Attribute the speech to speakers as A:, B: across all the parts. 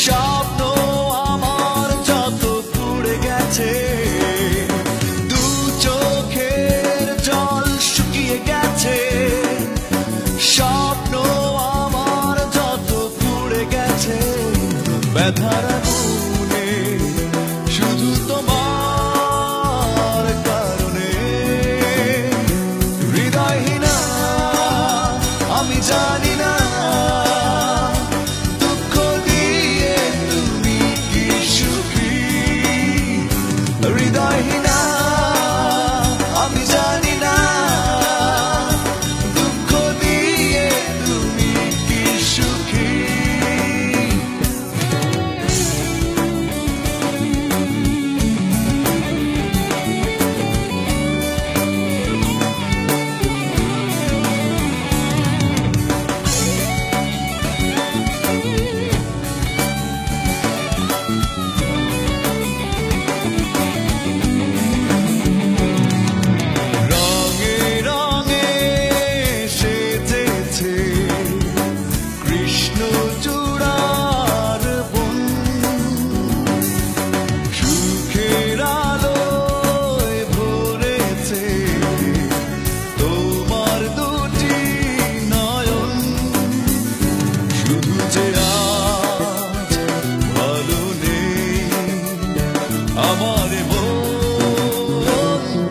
A: স্বপ্ন আমার যত পুড়ে গেছে, দু চোখের জল শুকিয়ে গেছে। স্বপ্ন আমার যত পুড়ে গেছে, ব্যথার আগুনে শুধু তোমার কারণে। হৃদয়হীনা আমি জানি না, দুঃখ দিয়ে তুমি কি সুখী। হৃদয়হীনা আমি জানি না, দুঃখ দিয়ে তুমি কি সুখী। আমার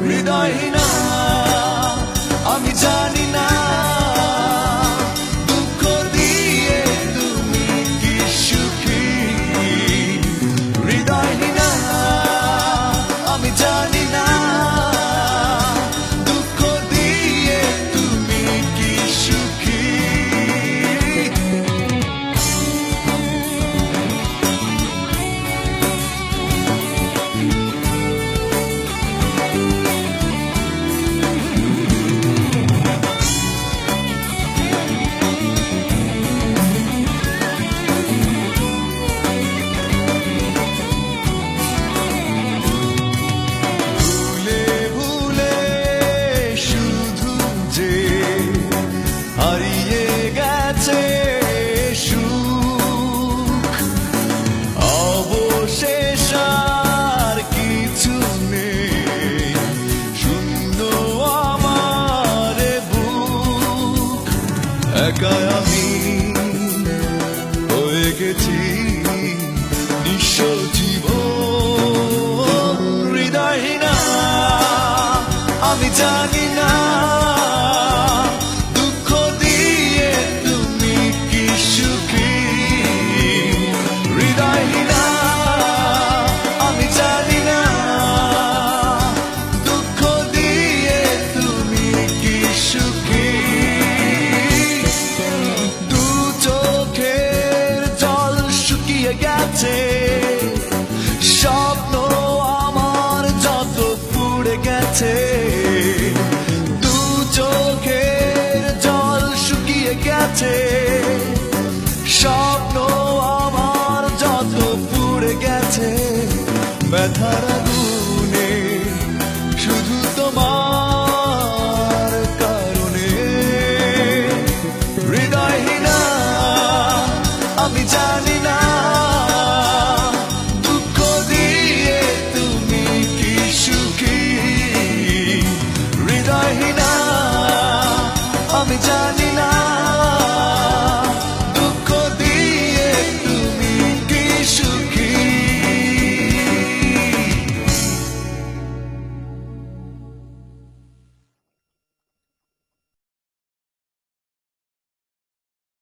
A: হৃদয়হীনা আমি জানি না, দুঃখ দিয়ে তুমি কি সুখী। হৃদয়হীনা আমি জানি না, দুঃখ দিয়ে তুমি কি সুখী। হারিয়ে গেছে সুখ, অবশেষ আর কিছু নেই, শূন্য আমার বুক। একা আমি হয়ে গেছি নিঃস্ব জীবন। হৃদয়হীনা আমি জানি না, স্বপ্ন আমার যত পুড়ে গেছে, দু চোখের জল শুকিয়ে গেছে। স্বপ্ন আমার যত পুড়ে গেছে, ব্যথার আগুনে শুধু তোমার কারণে। হৃদয়হীনা আমি জানি না, আমি জানি